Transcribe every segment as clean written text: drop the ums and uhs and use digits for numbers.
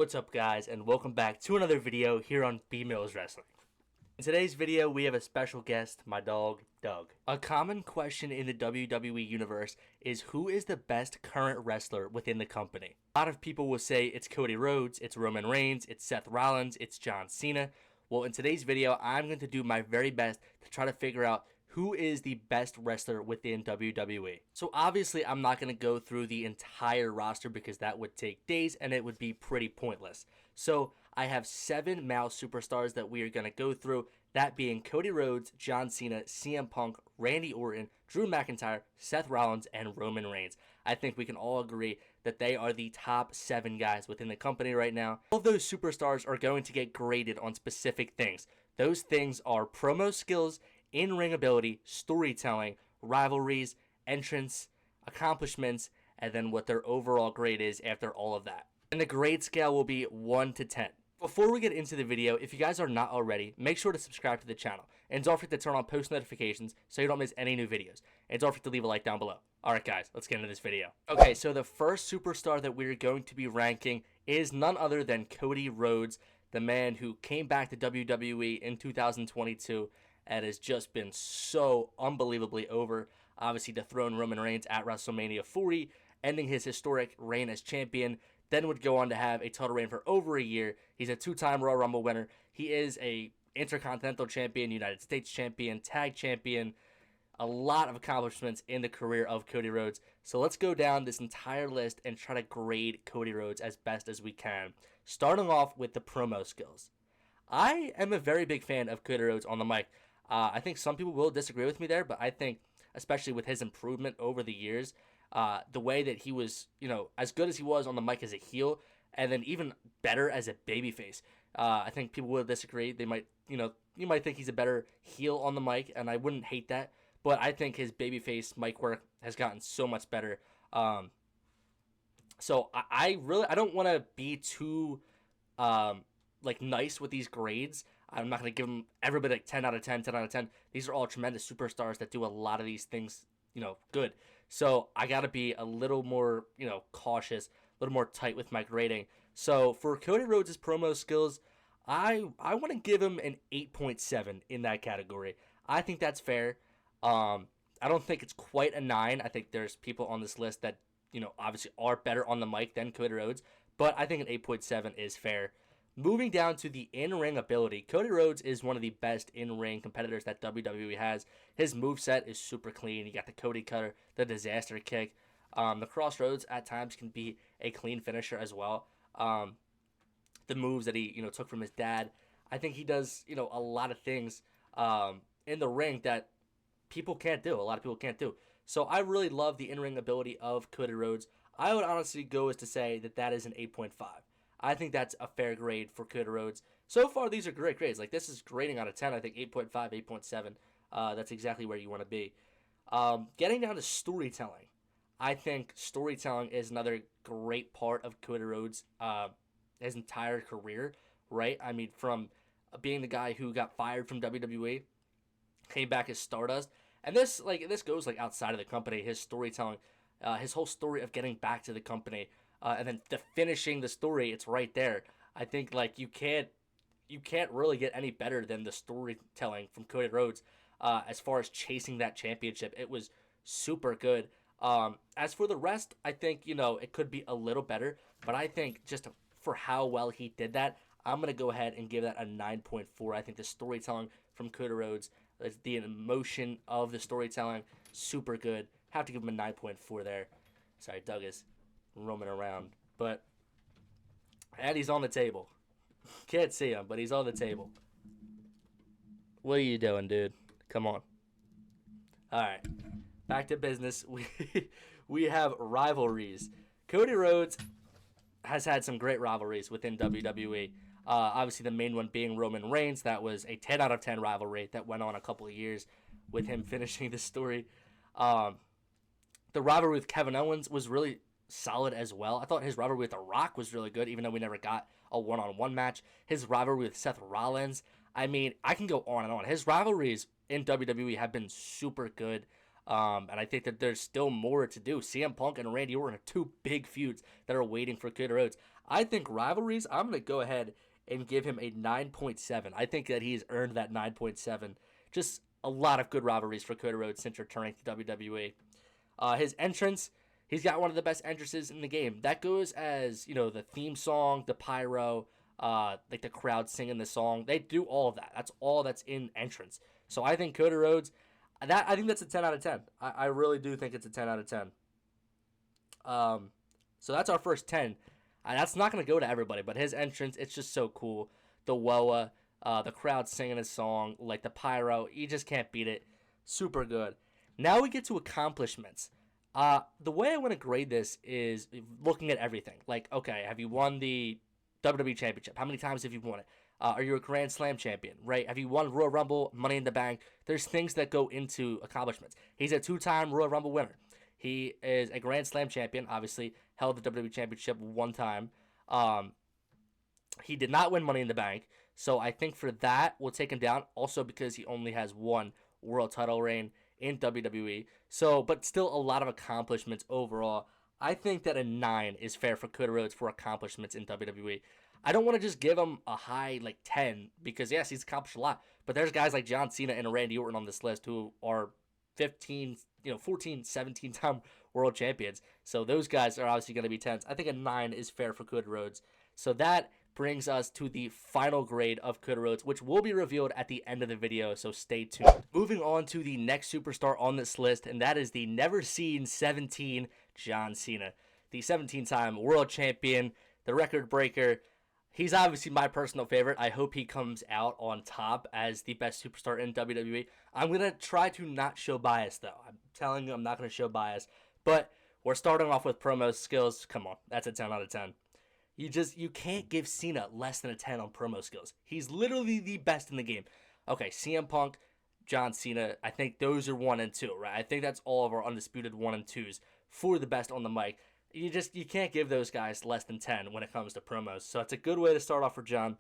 What's up, guys, and welcome back to another video here on B-Mills Wrestling. In today's video, we have a special guest, my dog, Doug. A common question in the WWE universe is who is the best current wrestler within the company? A lot of people will say it's Cody Rhodes, it's Roman Reigns, it's Seth Rollins, it's John Cena. Well, in today's video, I'm going to do my very best to try to figure out who is the best wrestler within WWE. So obviously, I'm not going to go through the entire roster because that would take days and it would be pretty pointless. So I have 7 male superstars that we are going to go through, that being Cody Rhodes, John Cena, CM Punk, Randy Orton, Drew McIntyre, Seth Rollins, and Roman Reigns. I think we can all agree that they are the top 7 guys within the company right now. All of those superstars are going to get graded on specific things. Those things are promo skills, in-ring ability, storytelling, rivalries, entrance, accomplishments, and then what their overall grade is after all of that. And the grade scale will be 1 to 10. Before we get into the video, if you guys are not already, make sure to subscribe to the channel. And don't forget to turn on post notifications so you don't miss any new videos. And don't forget to leave a like down below. Alright guys, let's get into this video. Okay, so the first superstar that we're going to be ranking is none other than Cody Rhodes, the man who came back to WWE in 2022 and has just been so unbelievably over. Obviously dethroned Roman Reigns at WrestleMania 40, ending his historic reign as champion. Then would go on to have a title reign for over a year. He's a 2-time Royal Rumble winner. He is a Intercontinental Champion, United States Champion, Tag Champion. A lot of accomplishments in the career of Cody Rhodes. So let's go down this entire list and try to grade Cody Rhodes as best as we can. Starting off with the promo skills. I am a very big fan of Cody Rhodes on the mic. I think some people will disagree with me there, but I think, especially with his improvement over the years, the way that he was, as good as he was on the mic as a heel, and then even better as a babyface. I think people will disagree. They might, you might think he's a better heel on the mic, and I wouldn't hate that. But I think his babyface mic work has gotten so much better. So I don't want to be too nice with these grades. I'm not going to give them everybody like 10 out of 10, 10 out of 10. These are all tremendous superstars that do a lot of these things, good. So I got to be a little more, cautious, a little more tight with my grading. So for Cody Rhodes' promo skills, I want to give him an 8.7 in that category. I think that's fair. I don't think it's quite a 9. I think there's people on this list that, obviously are better on the mic than Cody Rhodes. But I think an 8.7 is fair. Moving down to the in-ring ability, Cody Rhodes is one of the best in-ring competitors that WWE has. His moveset is super clean. You got the Cody Cutter, the Disaster Kick. The Crossroads at times can be a clean finisher as well. The moves that he took from his dad. I think he does a lot of things in the ring that people can't do. A lot of people can't do. So I really love the in-ring ability of Cody Rhodes. I would honestly go as to say that is an 8.5. I think that's a fair grade for Cody Rhodes. So far, these are great grades. Like, this is grading out of 10. I think 8.5, 8.7. That's exactly where you want to be. Getting down to storytelling. I think storytelling is another great part of Cody Rhodes' his entire career, right? I mean, from being the guy who got fired from WWE, came back as Stardust. And this goes, outside of the company. His storytelling, his whole story of getting back to the company, and then finishing the story, it's right there. I think you can't really get any better than the storytelling from Cody Rhodes. As far as chasing that championship, it was super good. As for the rest, I think it could be a little better, but I think just for how well he did that, I'm gonna go ahead and give that a 9.4. I think the storytelling from Cody Rhodes, the emotion of the storytelling, super good. Have to give him a 9.4 there. Sorry, Doug is roaming around, and he's on the table. Can't see him, but he's on the table. What are you doing, dude? Come on. All right, back to business. We have rivalries. Cody Rhodes has had some great rivalries within WWE. Obviously, the main one being Roman Reigns. That was a 10 out of 10 rivalry that went on a couple of years with him finishing the story. The rivalry with Kevin Owens was really solid as well. I thought his rivalry with The Rock was really good, even though we never got a one-on-one match. His rivalry with Seth Rollins, I mean, I can go on and on. His rivalries in WWE have been super good, and I think that there's still more to do. CM Punk and Randy Orton are 2 big feuds that are waiting for Cody Rhodes. I think rivalries, I'm going to go ahead and give him a 9.7. I think that he's earned that 9.7. Just a lot of good rivalries for Cody Rhodes since returning to WWE. His entrance, he's got one of the best entrances in the game. That goes as, the theme song, the pyro, like the crowd singing the song. They do all of that. That's all that's in entrance. So I think Cody Rhodes, I think that's a 10 out of 10. I really do think it's a 10 out of 10. So that's our first 10. That's not going to go to everybody, but his entrance, it's just so cool. The Woa, the crowd singing his song, like the pyro, you just can't beat it. Super good. Now we get to accomplishments. The way I want to grade this is looking at everything. Like, okay, have you won the WWE Championship? How many times have you won it? Are you a Grand Slam champion, right? Have you won Royal Rumble, Money in the Bank? There's things that go into accomplishments. He's a 2-time Royal Rumble winner. He is a Grand Slam champion, obviously, held the WWE Championship one time. He did not win Money in the Bank, so I think for that, we'll take him down. Also because he only has one world title reign in WWE. So, but still a lot of accomplishments overall. I think that a 9 is fair for Cody Rhodes for accomplishments in WWE. I don't want to just give him a high, 10, because, yes, he's accomplished a lot. But there's guys like John Cena and Randy Orton on this list who are 14, 17-time world champions. So those guys are obviously going to be 10s. I think a 9 is fair for Cody Rhodes. So that brings us to the final grade of Cody Rhodes, which will be revealed at the end of the video, so stay tuned. Moving on to the next superstar on this list, and that is the never seen 17 John Cena. The 17-time world champion, the record breaker. He's obviously my personal favorite. I hope he comes out on top as the best superstar in WWE. I'm going to try to not show bias, though. I'm telling you I'm not going to show bias. But we're starting off with promo skills. Come on, that's a 10 out of 10. You can't give Cena less than a 10 on promo skills. He's literally the best in the game. Okay, CM Punk, John Cena, I think those are 1 and 2, right? I think that's all of our undisputed 1 and 2s for the best on the mic. You can't give those guys less than 10 when it comes to promos. So it's a good way to start off for John.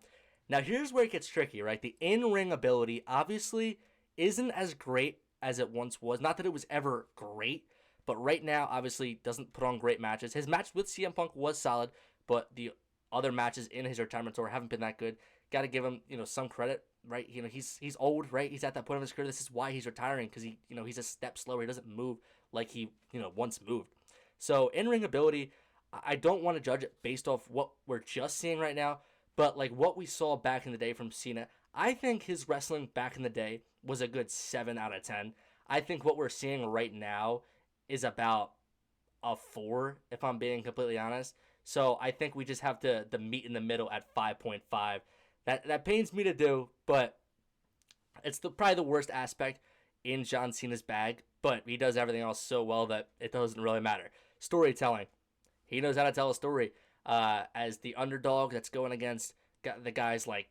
Now here's where it gets tricky, right? The in-ring ability obviously isn't as great as it once was. Not that it was ever great, but right now obviously doesn't put on great matches. His match with CM Punk was solid, but the other matches in his retirement tour haven't been that good. Got to give him, some credit, right? He's old, right? He's at that point of his career. This is why he's retiring, because he's a step slower. He doesn't move like he, once moved. So in-ring ability, I don't want to judge it based off what we're just seeing right now, but like what we saw back in the day from Cena, I think his wrestling back in the day was a good 7 out of 10. I think what we're seeing right now is about a 4, if I'm being completely honest. So I think we just have to meet in the middle at 5.5. That pains me to do, but it's probably the worst aspect in John Cena's bag, but he does everything else so well that it doesn't really matter. Storytelling. He knows how to tell a story as the underdog that's going against the guys like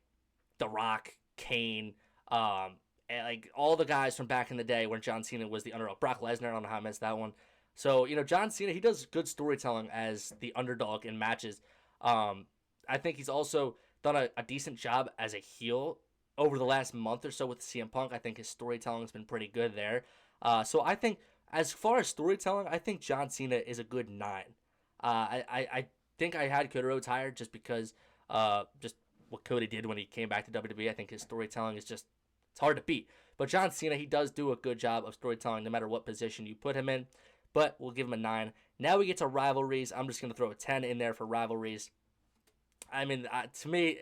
The Rock, Kane, and like all the guys from back in the day when John Cena was the underdog. Brock Lesnar, I don't know how I missed that one. So, John Cena, he does good storytelling as the underdog in matches. I think he's also done a decent job as a heel over the last month or so with CM Punk. I think his storytelling has been pretty good there. So I think as far as storytelling, I think John Cena is a good 9. I think I had Cody Rhodes higher just because just what Cody did when he came back to WWE. I think his storytelling is it's hard to beat. But John Cena, he does do a good job of storytelling no matter what position you put him in. But we'll give him a 9. Now we get to rivalries. I'm just going to throw a 10 in there for rivalries. I mean, to me,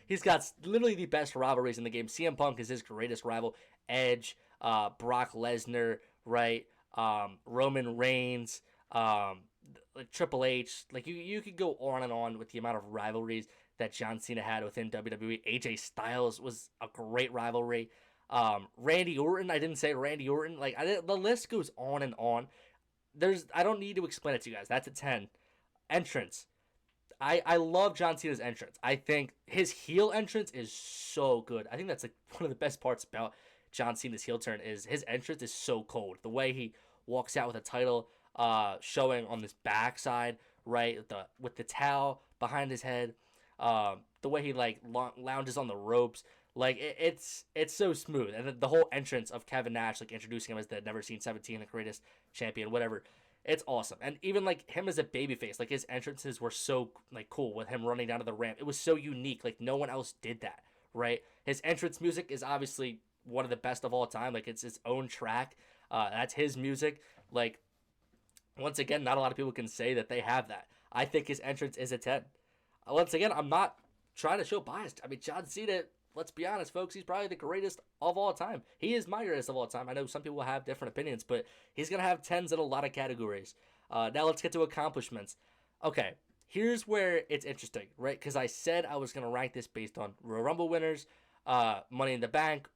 he's got literally the best rivalries in the game. CM Punk is his greatest rival. Edge, Brock Lesnar, right? Roman Reigns, like Triple H. Like you could go on and on with the amount of rivalries that John Cena had within WWE. AJ Styles was a great rivalry. Randy Orton, I didn't say Randy Orton. Like the list goes on and on. I don't need to explain it to you guys. That's a 10. Entrance. I love John Cena's entrance. I think his heel entrance is so good. I think that's like one of the best parts about John Cena's heel turn is his entrance is so cold. The way he walks out with a title showing on this backside, right, with the towel behind his head, the way he like lounges on the ropes, like it's so smooth. And the whole entrance of Kevin Nash, like introducing him as the never seen 17, the greatest champion, whatever. It's awesome. And even like him as a babyface, like his entrances were so like cool with him running down to the ramp. It was so unique. Like no one else did that, right? His entrance music is obviously one of the best of all time. Like it's his own track. That's his music. Like once again, not a lot of people can say that they have that. I think his entrance is a 10. Once again, I'm not trying to show bias. I mean, John Cena, let's be honest, folks, he's probably the greatest of all time. He is my greatest of all time. I know some people have different opinions, but he's going to have 10s in a lot of categories. Now let's get to accomplishments. Okay, here's where it's interesting, right? Because I said I was going to rank this based on Royal Rumble winners, Money in the Bank,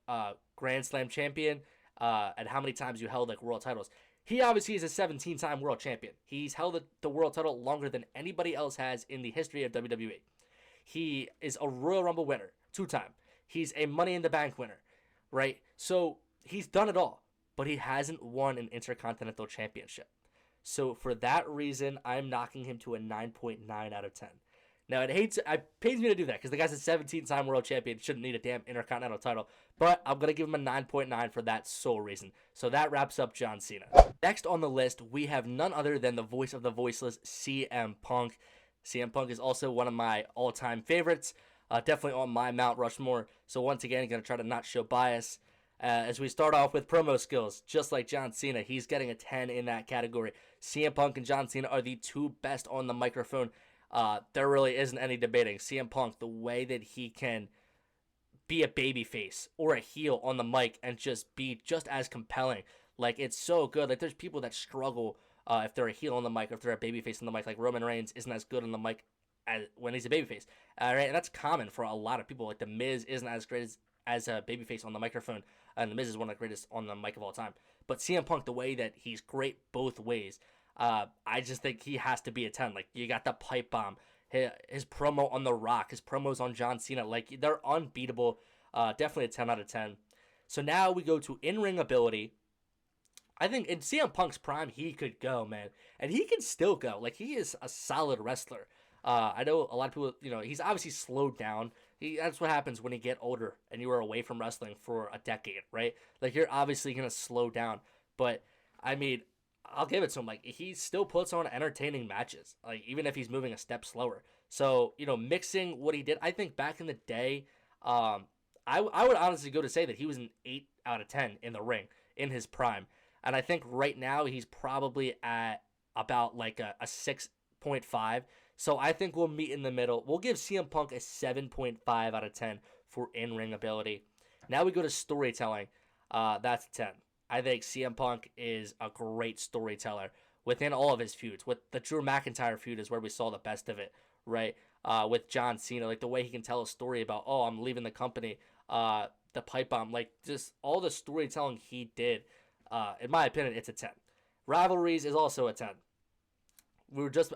Grand Slam champion, and how many times you held like world titles. He obviously is a 17-time world champion. He's held the world title longer than anybody else has in the history of WWE. He is a Royal Rumble winner, 2-time. He's a Money in the Bank winner, right? So he's done it all, but he hasn't won an Intercontinental Championship. So for that reason, I'm knocking him to a 9.9 out of 10. Now, it pains me to do that because the guy's a 17-time world champion, shouldn't need a damn Intercontinental title, but I'm going to give him a 9.9 for that sole reason. So that wraps up John Cena. Next on the list, we have none other than the voice of the voiceless, CM Punk. CM Punk is also one of my all-time favorites, definitely on my Mount Rushmore. So once again, going to try to not show bias. As we start off with promo skills, just like John Cena, he's getting a 10 in that category. CM Punk and John Cena are the two best on the microphone. There really isn't any debating. CM Punk, the way that he can be a babyface or a heel on the mic and just be just as compelling. Like, it's so good. Like, there's people that struggle if they're a heel on the mic or if they're a babyface on the mic. Like, Roman Reigns isn't as good on the mic as when he's a babyface. All right, and that's common for a lot of people. Like, The Miz isn't as great as a babyface on the microphone, and The Miz is one of the greatest on the mic of all time. But CM Punk, the way that he's great both ways, I just think he has to be a 10. Like, you got the pipe bomb, his promo on The Rock, his promos on John Cena, like, they're unbeatable. Definitely a 10 out of 10. So now we go to in-ring ability. I think in CM Punk's prime, he could go, man. And he can still go. Like, he is a solid wrestler. I know a lot of people, he's obviously slowed down. That's what happens when you get older and you are away from wrestling for a decade, right? Like, you're obviously going to slow down. But, I mean, I'll give it to him. Like, he still puts on entertaining matches, like, even if he's moving a step slower. So, mixing what he did, I think back in the day, I would honestly go to say that he was an 8 out of 10 in the ring in his prime. And I think right now he's probably at about like a 6.5. So I think we'll meet in the middle. We'll give CM Punk a 7.5 out of 10 for in-ring ability. Now we go to storytelling. That's a 10. I think CM Punk is a great storyteller within all of his feuds. With the Drew McIntyre feud is where we saw the best of it, right? With John Cena, like the way he can tell a story about, oh, I'm leaving the company, the pipe bomb, like just all the storytelling he did. In my opinion, it's a 10. Rivalries is also a 10.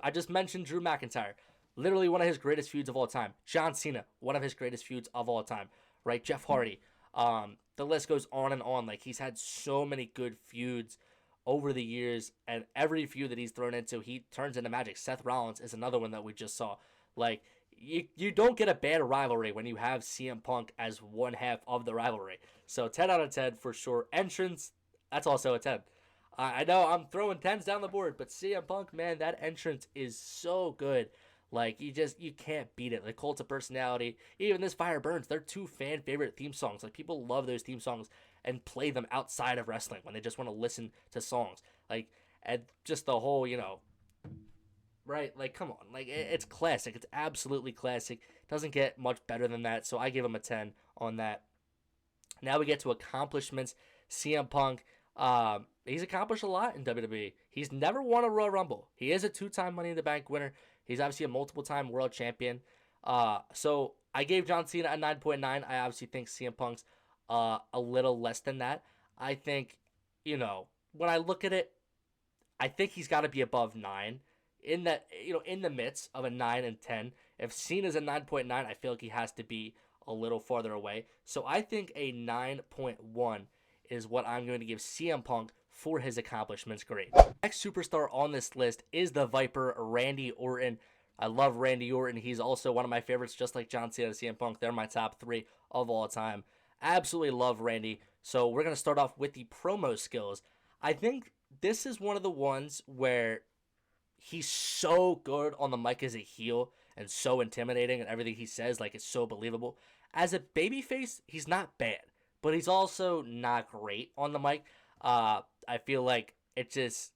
I just mentioned Drew McIntyre, literally one of his greatest feuds of all time. John Cena, one of his greatest feuds of all time, right? Jeff Hardy. The list goes on and on. Like, he's had so many good feuds over the years, and every feud that he's thrown into, he turns into magic. Seth Rollins is another one that we just saw. Like, you don't get a bad rivalry when you have CM Punk as one half of the rivalry. So 10 out of 10 for sure. Entrance, that's also a 10. I know I'm throwing 10s down the board, but CM Punk, man, that entrance is so good. Like, you can't beat it. The Cult of Personality, even This Fire Burns, they're two fan favorite theme songs. Like, people love those theme songs and play them outside of wrestling when they just want to listen to songs. Like, and just the whole, right? Like, come on. Like, it's classic. It's absolutely classic. Doesn't get much better than that, so I give him a 10 on that. Now we get to accomplishments. CM Punk, he's accomplished a lot in WWE. He's never won a Royal Rumble. He is a 2-time Money in the Bank winner. He's obviously a multiple-time world champion. So I gave John Cena a 9.9. I obviously think CM Punk's a little less than that. I think, when I look at it, I think he's got to be above 9. In that, in the midst of a 9 and 10. If Cena's a 9.9, I feel like he has to be a little farther away. So I think a 9.1 is what I'm going to give CM Punk for his accomplishments. Great. Next superstar on this list is the Viper, Randy Orton. I love Randy Orton. He's also one of my favorites, just like John Cena and CM Punk. They're my top 3 of all time. Absolutely love Randy. So we're going to start off with the promo skills. I think this is one of the ones where he's so good on the mic as a heel and so intimidating, and everything he says like is so believable. As a babyface, he's not bad, but he's also not great on the mic. I feel like it just,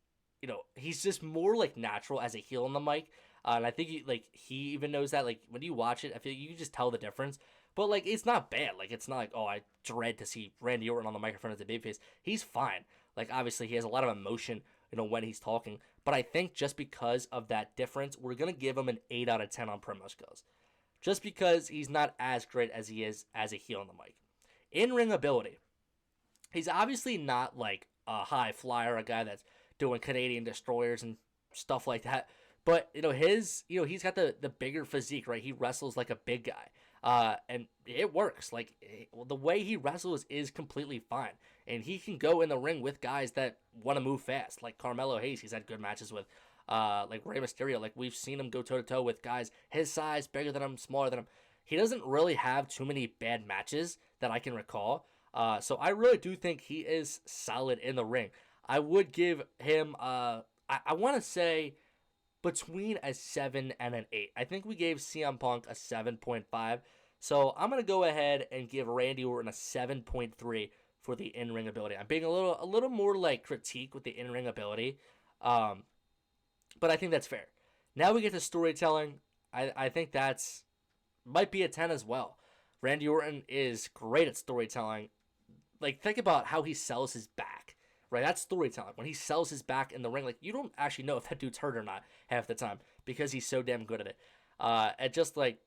he's just more like natural as a heel on the mic. And I think he even knows that. Like when you watch it, I feel like you can just tell the difference. But like it's not bad. Like it's not like, oh, I dread to see Randy Orton on the microphone as a babyface. He's fine. Like obviously he has a lot of emotion, when he's talking. But I think just because of that difference, we're gonna give him an 8 out of 10 on promo skills. Just because he's not as great as he is as a heel on the mic. In ring ability, he's obviously not like a high flyer, a guy that's doing Canadian destroyers and stuff like that. But he's got the bigger physique, right? He wrestles like a big guy. And it works. Like the way he wrestles is completely fine, and he can go in the ring with guys that want to move fast, like Carmelo Hayes. He's had good matches with, like Rey Mysterio. Like we've seen him go toe to toe with guys his size, bigger than him, smaller than him. He doesn't really have too many bad matches that I can recall. So I really do think he is solid in the ring. I would give him, I want to say, between a 7 and an 8. I think we gave CM Punk a 7.5. So I'm going to go ahead and give Randy Orton a 7.3 for the in-ring ability. I'm being a little more like critique with the in-ring ability. But I think that's fair. Now we get to storytelling. I think that's might be a 10 as well. Randy Orton is great at storytelling. Like think about how he sells his back. Right, that's storytelling. When he sells his back in the ring, like you don't actually know if that dude's hurt or not half the time because he's so damn good at it. And just like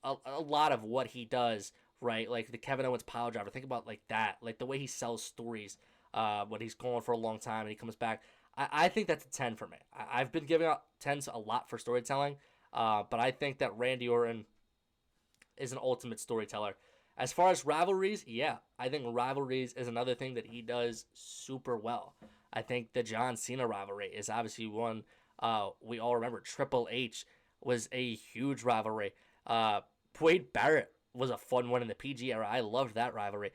a lot of what he does, right? Like the Kevin Owens pile driver. Think about like that, like the way he sells stories. When he's going for a long time and he comes back, I think that's a 10 for me. I've been giving out 10s a lot for storytelling, but I think that Randy Orton is an ultimate storyteller. As far as rivalries, yeah, I think rivalries is another thing that he does super well. I think the John Cena rivalry is obviously one we all remember. Triple H was a huge rivalry. Wade Barrett was a fun one in the PG era. I loved that rivalry.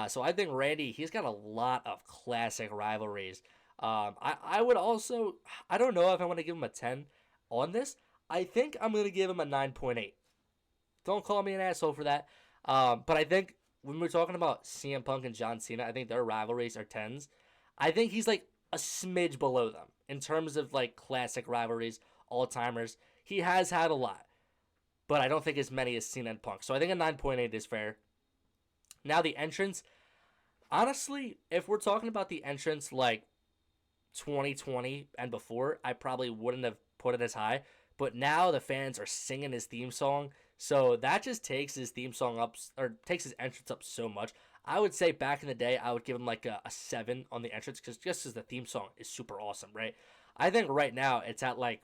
So I think Randy, he's got a lot of classic rivalries. I would also, I don't know if I want to give him a 10 on this. I think I'm going to give him a 9.8. Don't call me an asshole for that. But I think when we're talking about CM Punk and John Cena, I think their rivalries are 10s. I think he's like a smidge below them in terms of like classic rivalries, all-timers. He has had a lot, but I don't think as many as Cena and Punk. So I think a 9.8 is fair. Now the entrance, honestly, if we're talking about the entrance like 2020 and before, I probably wouldn't have put it as high. But now the fans are singing his theme song. So that just takes his theme song up, or takes his entrance up so much. I would say back in the day, I would give him like a 7 on the entrance, because just as the theme song is super awesome, right? I think right now it's at like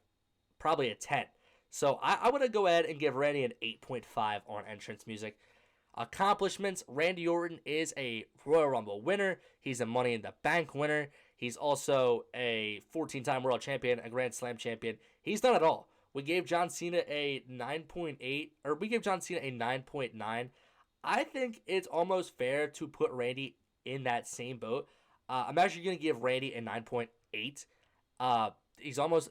probably a 10. So I want to go ahead and give Randy an 8.5 on entrance music. Accomplishments, Randy Orton is a Royal Rumble winner. He's a Money in the Bank winner. He's also a 14-time world champion, a Grand Slam champion. He's done it all. We gave John Cena a 9.8, or we gave John Cena a 9.9. I think it's almost fair to put Randy in that same boat. I'm actually going to give Randy a 9.8. He's almost,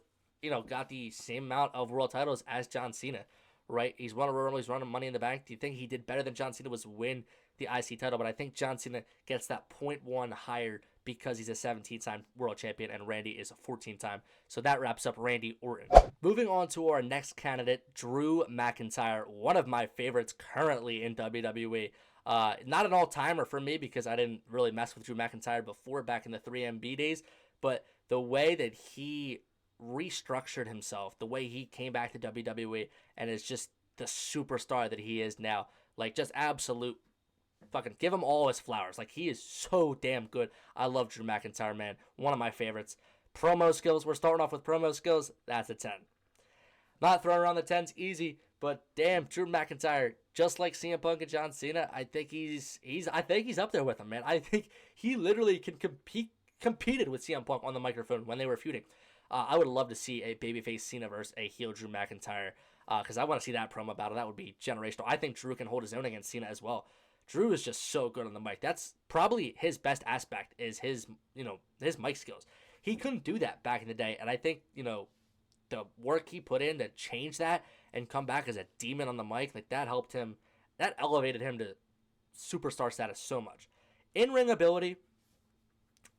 got the same amount of world titles as John Cena, right? He's won a Royal Rumble, he's won Money in the Bank. Do you think he did better than John Cena was win the IC title? But I think John Cena gets that 0.1 higher because he's a 17-time world champion and Randy is a 14-time. So that wraps up Randy Orton. Moving on to our next candidate, Drew McIntyre, one of my favorites currently in WWE. Not an all-timer for me because I didn't really mess with Drew McIntyre before back in the 3MB days, but the way that he restructured himself, the way he came back to WWE and is just the superstar that he is now, like just absolute fucking give him all his flowers. Like, he is so damn good. I love Drew McIntyre, man. One of my favorites. Promo skills. We're starting off with promo skills. That's a 10. Not throwing around the 10s easy, but damn, Drew McIntyre, just like CM Punk and John Cena, I think he's up there with him, man. I think he literally competed with CM Punk on the microphone when they were feuding. I would love to see a babyface Cena versus a heel Drew McIntyre, because I want to see that promo battle. That would be generational. I think Drew can hold his own against Cena as well. Drew is just so good on the mic. That's probably his best aspect, is his mic skills. He couldn't do that back in the day, and I think, the work he put in to change that and come back as a demon on the mic, like, that helped him, that elevated him to superstar status so much. In-ring ability,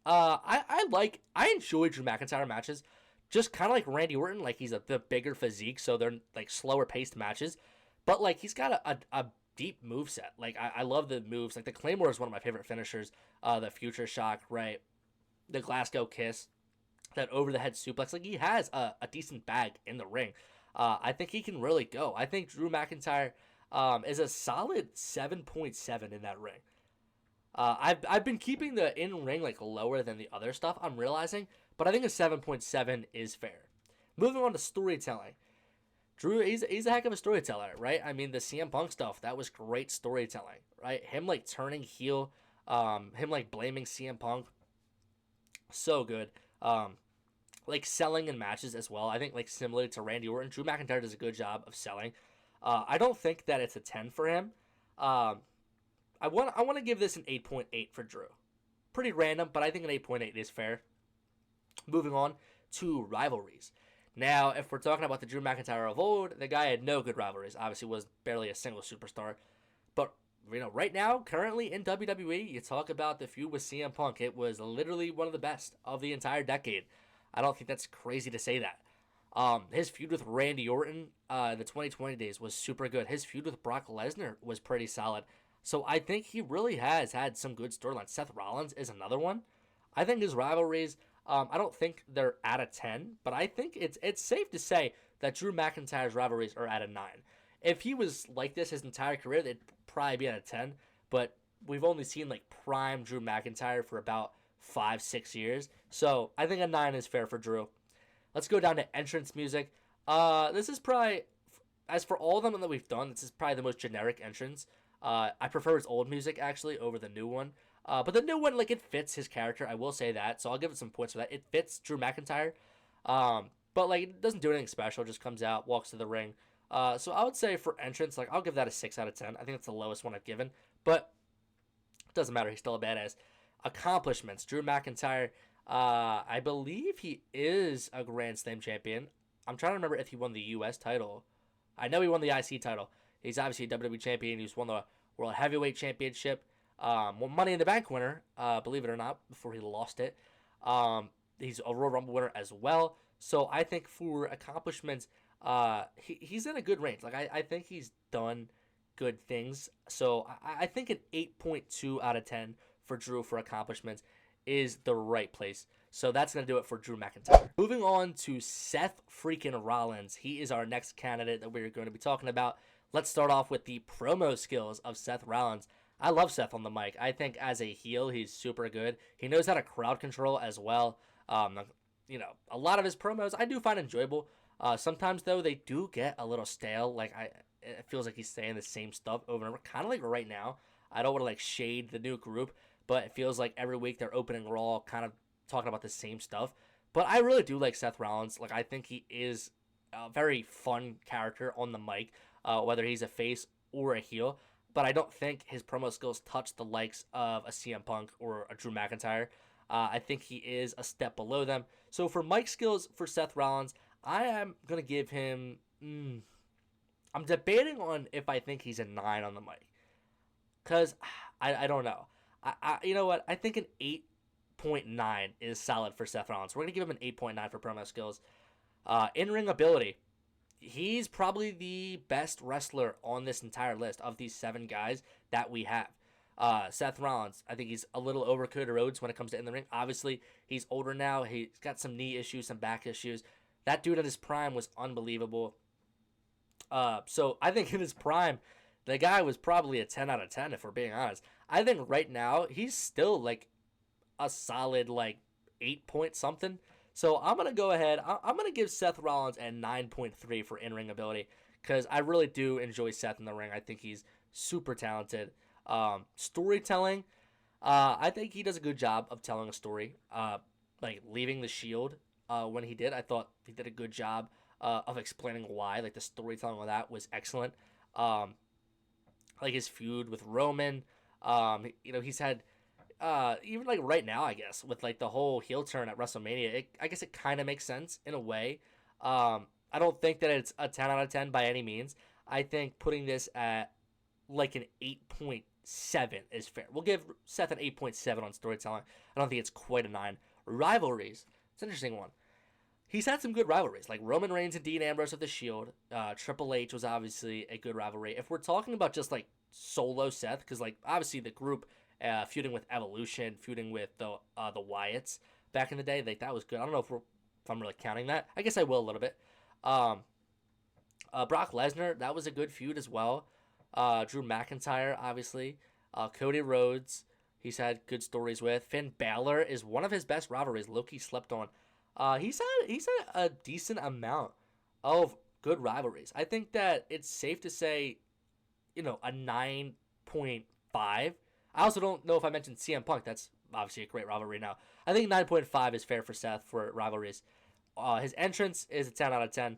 I enjoy Drew McIntyre matches, just kind of like Randy Orton, like he's the bigger physique, so they're like slower paced matches, but like he's got a deep move set. Like I love the moves. Like the Claymore is one of my favorite finishers. The Future Shock, right? The Glasgow Kiss, that over the head suplex. Like he has a decent bag in the ring. I think he can really go. I think Drew McIntyre is a solid 7.7 in that ring. I've been keeping the in-ring like lower than the other stuff, I'm realizing, but I think a 7.7 is fair. Moving on to storytelling. Drew, he's a heck of a storyteller, right? I mean, the CM Punk stuff, that was great storytelling, right? Him like turning heel, him like blaming CM Punk, so good. Like selling in matches as well. I think like similar to Randy Orton, Drew McIntyre does a good job of selling. I don't think that it's a 10 for him. I want to give this an 8.8 for Drew. Pretty random, but I think an 8.8 is fair. Moving on to rivalries. Now, if we're talking about the Drew McIntyre of old, the guy had no good rivalries. Obviously, was barely a single superstar. But right now, currently in WWE, you talk about the feud with CM Punk. It was literally one of the best of the entire decade. I don't think that's crazy to say that. His feud with Randy Orton in the 2020 days was super good. His feud with Brock Lesnar was pretty solid. So I think he really has had some good storylines. Seth Rollins is another one. I think his rivalries, I don't think they're at a 10, but I think it's safe to say that Drew McIntyre's rivalries are at a 9. If he was like this his entire career, they'd probably be at a 10, but we've only seen like prime Drew McIntyre for about 5-6 years. So I think a 9 is fair for Drew. Let's go down to entrance music. This is probably, as for all of them that we've done, this is probably the most generic entrance. I prefer his old music, actually, over the new one. But the new one, like, it fits his character. I will say that. So I'll give it some points for that. It fits Drew McIntyre. But, like, it doesn't do anything special. Just comes out, walks to the ring. So I would say for entrance, like, I'll give that a 6 out of 10. I think it's the lowest one I've given. But it doesn't matter. He's still a badass. Accomplishments. Drew McIntyre, I believe he is a Grand Slam champion. I'm trying to remember if he won the U.S. title. I know he won the IC title. He's obviously a WWE champion. He's won the World Heavyweight Championship. Money in the Bank winner, believe it or not, before he lost it. He's a Royal Rumble winner as well. So I think for accomplishments, he's in a good range. Like I think he's done good things. So I think an 8.2 out of 10 for Drew for accomplishments is the right place. So that's going to do it for Drew McIntyre. Moving on to Seth freaking Rollins. He is our next candidate that we're going to be talking about. Let's start off with the promo skills of Seth Rollins. I love Seth on the mic. I think as a heel, he's super good. He knows how to crowd control as well. A lot of his promos I do find enjoyable. Sometimes, though, they do get a little stale. Like, it feels like he's saying the same stuff over and over. Kind of like right now. I don't want to, like, shade the new group, but it feels like every week they're opening Raw kind of talking about the same stuff. But I really do like Seth Rollins. Like, I think he is a very fun character on the mic. Whether he's a face or a heel, but I don't think his promo skills touch the likes of a CM Punk or a Drew McIntyre. I think he is a step below them. So for mic skills for Seth Rollins, I am going to give him, I'm debating on if I think he's a 9 on the mic. Because I don't know. You know what? I think an 8.9 is solid for Seth Rollins. We're going to give him an 8.9 for promo skills. In-ring ability. He's probably the best wrestler on this entire list of these 7 guys that we have. Seth Rollins, I think he's a little over Cody Rhodes when it comes to in the ring. Obviously, he's older now. He's got some knee issues, some back issues. That dude at his prime was unbelievable. So I think in his prime, the guy was probably a 10 out of 10, if we're being honest. I think right now, he's still like a solid like 8 point something. So I'm going to go ahead. I'm going to give Seth Rollins a 9.3 for in-ring ability because I really do enjoy Seth in the ring. I think he's super talented. Storytelling, I think he does a good job of telling a story. Like leaving the Shield when he did, I thought he did a good job of explaining why. Like the storytelling of that was excellent. Like his feud with Roman. He's had even like right now, I guess with like the whole heel turn at WrestleMania, I guess it kind of makes sense in a way. I don't think that it's a 10 out of 10 by any means. I think putting this at like an 8.7 is fair. We'll give Seth an 8.7 on storytelling. I don't think it's quite a 9. Rivalries. It's an interesting one. He's had some good rivalries, like Roman Reigns and Dean Ambrose of the Shield. Triple H was obviously a good rivalry. If we're talking about just like solo Seth, because like obviously the group feuding with Evolution, feuding with the Wyatts back in the day, like that was good. I don't know if I'm really counting that. I guess I will a little bit. Um, Brock Lesnar, that was a good feud as well. Drew McIntyre, obviously. Cody Rhodes, he's had good stories with. Finn Balor is one of his best rivalries. Loki slept on. He's had a decent amount of good rivalries. I think that it's safe to say, a 9.5. I also don't know if I mentioned CM Punk. That's obviously a great rivalry now. I think 9.5 is fair for Seth for rivalries. His entrance is a 10 out of 10.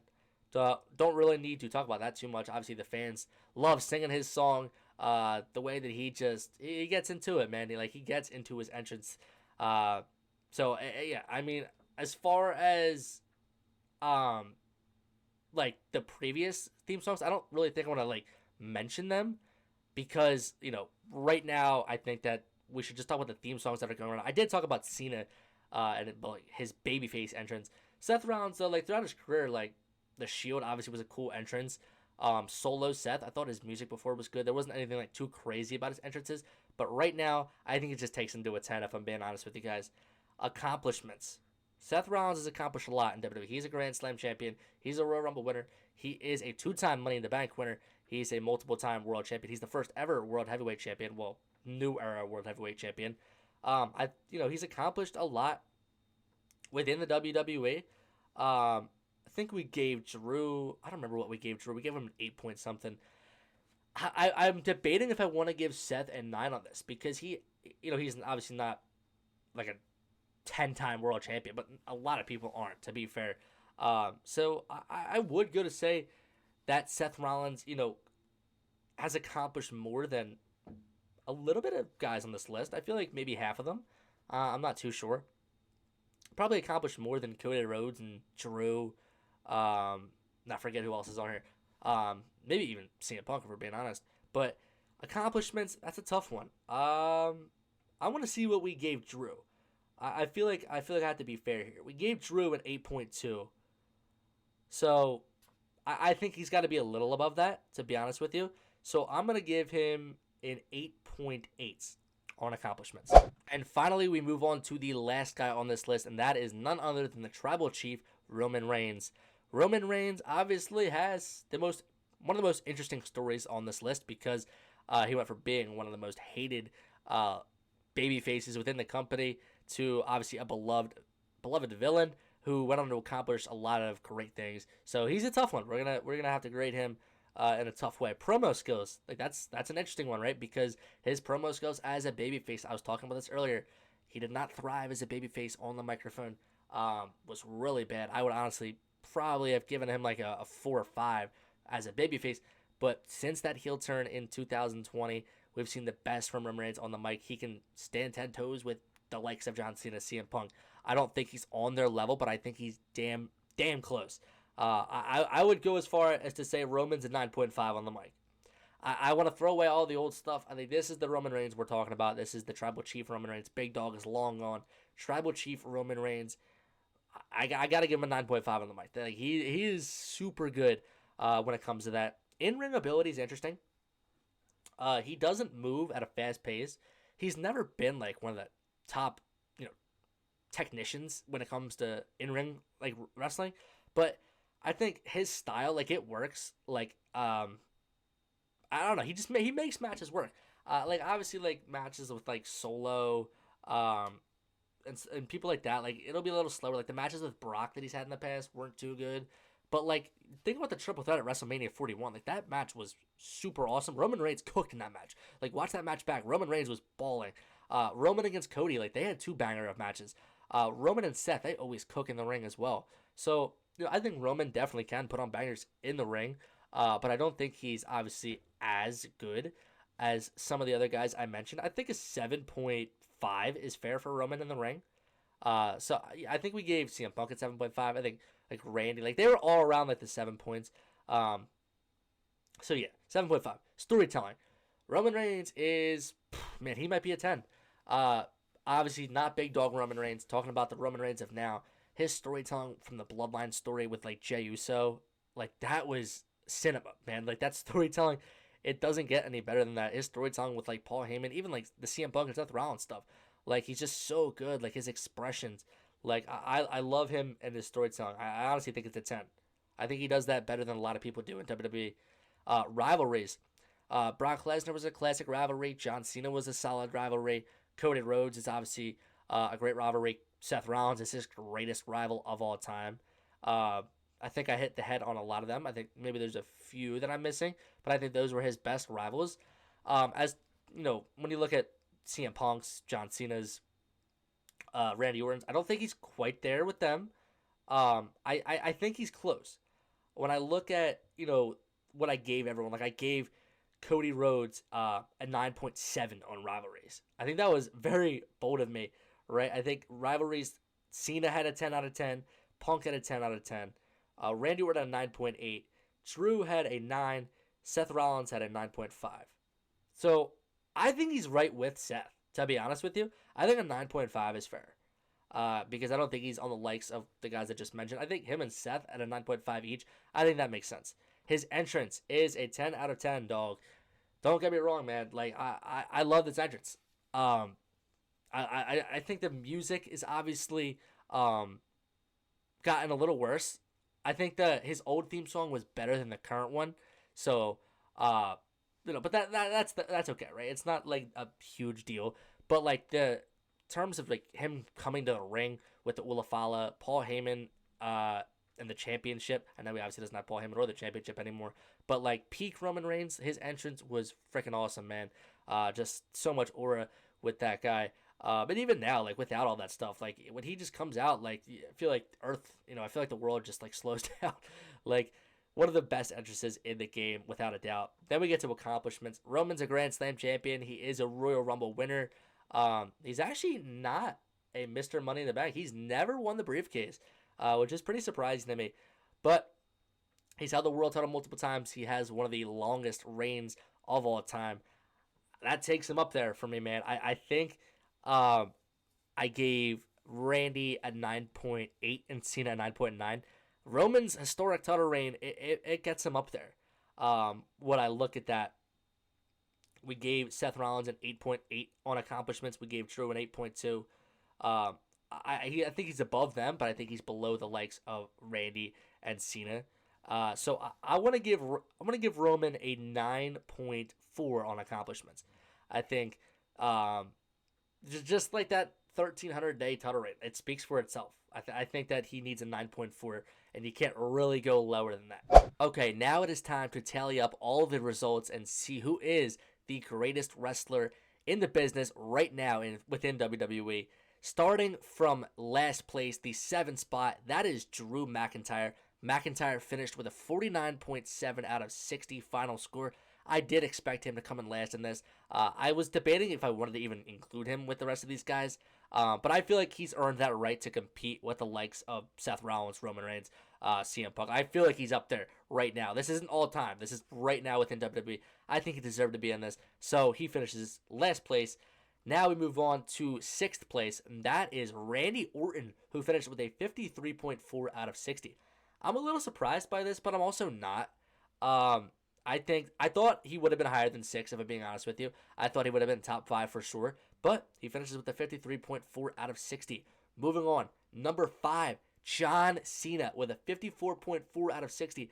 Don't really need to talk about that too much. Obviously, the fans love singing his song. The way that he gets into it, man. He gets into his entrance. Yeah, I mean, as far as like the previous theme songs, I don't really think I want to like mention them because right now I think that we should just talk about the theme songs that are going on. I did talk about Cena and like his babyface entrance. Seth Rollins though, like throughout his career, like the Shield obviously was a cool entrance. Solo Seth, I thought his music before was good. There wasn't anything like too crazy about his entrances, but right now I think it just takes him to a 10 if I'm being honest with you guys. Accomplishments. Seth Rollins has accomplished a lot in WWE. He's a Grand Slam champion. He's a Royal Rumble winner. He is a 2-time Money in the Bank winner. He's a multiple-time world champion. He's the first ever world heavyweight champion. Well, new era world heavyweight champion. He's accomplished a lot within the WWE. I think we gave Drew. I don't remember what we gave Drew. We gave him an 8 point something. I'm debating if I want to give Seth a 9 on this because he's obviously not like a 10-time world champion, but a lot of people aren't, to be fair. So I would go to say that Seth Rollins, has accomplished more than a little bit of guys on this list. I feel like maybe half of them. I'm not too sure. Probably accomplished more than Cody Rhodes and Drew. Not forget who else is on here. Maybe even CM Punk, if we're being honest. But accomplishments, that's a tough one. I want to see what we gave Drew. I feel like I have to be fair here. We gave Drew an 8.2. So I think he's got to be a little above that, to be honest with you. So I'm going to give him an 8.8 on accomplishments. And finally, we move on to the last guy on this list, and that is none other than the Tribal Chief, Roman Reigns. Roman Reigns obviously has one of the most interesting stories on this list because he went from being one of the most hated baby faces within the company to obviously a beloved villain who went on to accomplish a lot of great things. So he's a tough one. We're gonna have to grade him in a tough way. Promo skills, like that's an interesting one, right? Because his promo skills as a babyface, I was talking about this earlier, he did not thrive as a babyface on the microphone. Was really bad. I would honestly probably have given him like a 4 or 5 as a babyface. But since that heel turn in 2020, we've seen the best from Roman Reigns on the mic. He can stand 10 toes with the likes of John Cena, CM Punk. I don't think he's on their level, but I think he's damn close. I would go as far as to say Roman's a 9.5 on the mic. I want to throw away all the old stuff. I think this is the Roman Reigns we're talking about. This is the Tribal Chief Roman Reigns. Big Dog is long gone. Tribal Chief Roman Reigns. I got to give him a 9.5 on the mic. Like, he is super good when it comes to that. In-ring ability is interesting. He doesn't move at a fast pace. He's never been like one of the top, technicians when it comes to in-ring like wrestling, but I think his style, like, it works. Like, I don't know. He makes matches work. Like, obviously, like matches with like Solo, and people like that. Like, it'll be a little slower. Like the matches with Brock that he's had in the past weren't too good. But like, think about the triple threat at WrestleMania 41. Like, that match was super awesome. Roman Reigns cooked in that match. Like, watch that match back. Roman Reigns was balling. Roman against Cody, like, they had 2 banger of matches. Roman and Seth, they always cook in the ring as well. So, I think Roman definitely can put on bangers in the ring, but I don't think he's obviously as good as some of the other guys I mentioned. I think a 7.5 is fair for Roman in the ring. So I think we gave CM Punk at 7.5. I think like Randy, like they were all around like the 7 points. So yeah, 7.5. Storytelling. Roman Reigns is, man, he might be a 10. Obviously not big dog Roman Reigns. Talking about the Roman Reigns of now, his storytelling from the Bloodline story with like Jey Uso, like that was cinema, man. Like that storytelling, it doesn't get any better than that. His storytelling with like Paul Heyman, even like the CM Punk and Seth Rollins stuff, like he's just so good. Like his expressions, like I love him and his storytelling. I honestly think it's a 10. I think he does that better than a lot of people do in WWE. Rivalries. Brock Lesnar was a classic rivalry. John Cena was a solid rivalry. Cody Rhodes is obviously a great rivalry. Seth Rollins is his greatest rival of all time. I think I hit the head on a lot of them. I think maybe there's a few that I'm missing, but I think those were his best rivals. As you know, when you look at CM Punk's, John Cena's, Randy Orton's, I don't think he's quite there with them. I think he's close. When I look at what I gave everyone, like I gave Cody Rhodes a 9.7 on rivalries. I think that was very bold of me, right? I think rivalries, Cena had a 10 out of 10, Punk had a 10 out of 10, Randy Orton had a 9.8, Drew had a 9, Seth Rollins had a 9.5. So I think he's right with Seth, to be honest with you. I think a 9.5 is fair. Because I don't think he's on the likes of the guys I just mentioned. I think him and Seth at a 9.5 each, I think that makes sense. His entrance is a 10 out of 10, dog. Don't get me wrong, man. Like, I love this entrance. I think the music is obviously gotten a little worse. I think that his old theme song was better than the current one. So, but that's okay, right? It's not like a huge deal. But like the terms of like him coming to the ring with the Ulafala, Paul Heyman, and the championship. I know he obviously doesn't have Paul Heyman or the championship anymore, but like peak Roman Reigns, his entrance was freaking awesome, man. Just so much aura with that guy. But even now, like without all that stuff, like when he just comes out, like I feel like Earth, I feel like the world just like slows down. Like one of the best entrances in the game, without a doubt. Then we get to accomplishments. Roman's a Grand Slam champion. He is a Royal Rumble winner. He's actually not a Mr. Money in the Bank. He's never won the briefcase, which is pretty surprising to me. But he's held the world title multiple times. He has one of the longest reigns of all time. That takes him up there for me, man. I think I gave Randy a 9.8 and Cena a 9.9. Roman's historic title reign, it gets him up there. When I look at that, we gave Seth Rollins an 8.8 on accomplishments. We gave Drew an 8.2. I think he's above them, but I think he's below the likes of Randy and Cena. So I'm gonna give Roman a 9.4 on accomplishments. I think just like that 1,300 day title reign, it speaks for itself. I think that he needs a 9.4, and you can't really go lower than that. Okay, now it is time to tally up all the results and see who is the greatest wrestler in the business right now within WWE. Starting from last place, the 7th spot, that is Drew McIntyre. McIntyre finished with a 49.7 out of 60 final score. I did expect him to come in last in this. I was debating if I wanted to even include him with the rest of these guys, but I feel like he's earned that right to compete with the likes of Seth Rollins, Roman Reigns, CM Punk. I feel like he's up there right now. This isn't all time. This is right now within WWE. I think he deserved to be in this, so he finishes last place. Now we move on to 6th place, and that is Randy Orton, who finished with a 53.4 out of 60. I'm a little surprised by this, but I'm also not. I thought he would have been higher than 6, if I'm being honest with you. I thought he would have been top 5 for sure, but he finishes with a 53.4 out of 60. Moving on, number 5, John Cena with a 54.4 out of 60.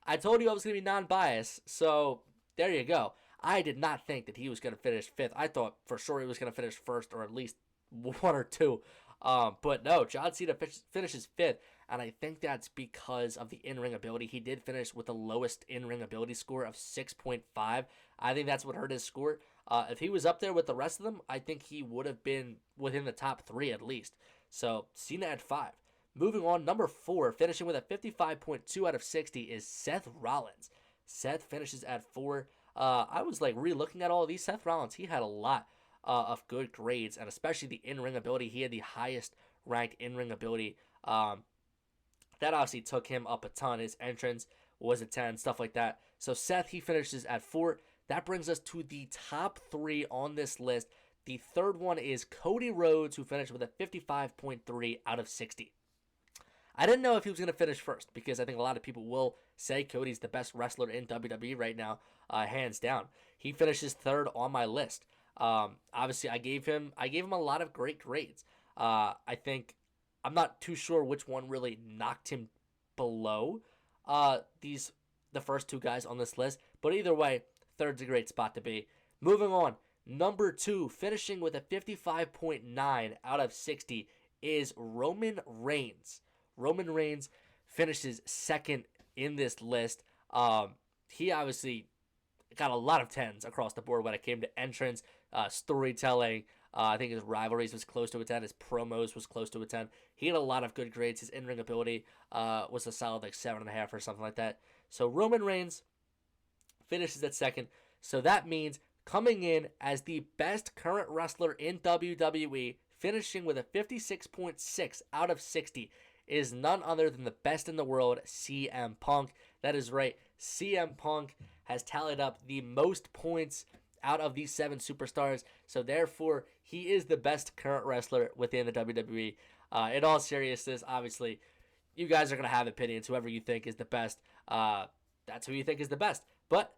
I told you I was going to be non-biased, so there you go. I did not think that he was going to finish 5th. I thought for sure he was going to finish 1st or at least 1 or 2. But no, John Cena finishes 5th, and I think that's because of the in-ring ability. He did finish with the lowest in-ring ability score of 6.5. I think that's what hurt his score. If he was up there with the rest of them, I think he would have been within the top 3 at least. So Cena at 5. Moving on, number 4, finishing with a 55.2 out of 60 is Seth Rollins. Seth finishes at 4. I was like re-looking at all of these. Seth Rollins, he had a lot of good grades, and especially the in-ring ability. He had the highest ranked in-ring ability. That obviously took him up a ton. His entrance was a 10, stuff like that. So Seth, he finishes at 4. That brings us to the top 3 on this list. The third one is Cody Rhodes, who finished with a 55.3 out of 60. I didn't know if he was going to finish first because I think a lot of people will say Cody's the best wrestler in WWE right now, hands down. He finishes third on my list. Obviously, I gave him a lot of great grades. I think I'm not too sure which one really knocked him below the first 2 guys on this list, but either way, third's a great spot to be. Moving on, number 2, finishing with a 55.9 out of 60 is Roman Reigns. Roman Reigns finishes second in this list. He obviously got a lot of 10s across the board when it came to entrance, storytelling. I think his rivalries was close to a 10. His promos was close to a 10. He had a lot of good grades. His in-ring ability was a solid like 7.5 or something like that. So Roman Reigns finishes at second. So that means coming in as the best current wrestler in WWE, finishing with a 56.6 out of 60, is none other than the best in the world, CM Punk. That is right. CM Punk has tallied up the most points out of these 7 superstars. So therefore, he is the best current wrestler within the WWE. In all seriousness, obviously, you guys are going to have opinions. Whoever you think is the best, that's who you think is the best. But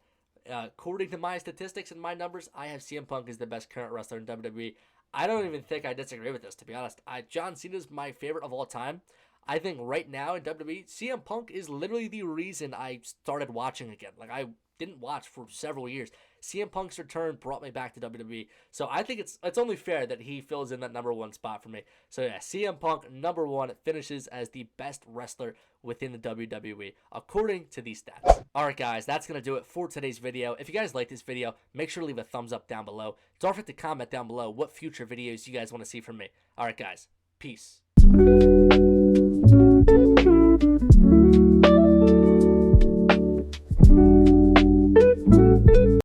according to my statistics and my numbers, I have CM Punk as the best current wrestler in WWE. I don't even think I disagree with this, to be honest. John Cena is my favorite of all time. I think right now in WWE, CM Punk is literally the reason I started watching again. Like, I didn't watch for several years. CM Punk's return brought me back to WWE. So I think it's only fair that he fills in that number 1 spot for me. So yeah, CM Punk, number 1, finishes as the best wrestler within the WWE, according to these stats. Alright guys, that's going to do it for today's video. If you guys like this video, make sure to leave a thumbs up down below. Don't forget to comment down below what future videos you guys want to see from me. Alright guys, peace.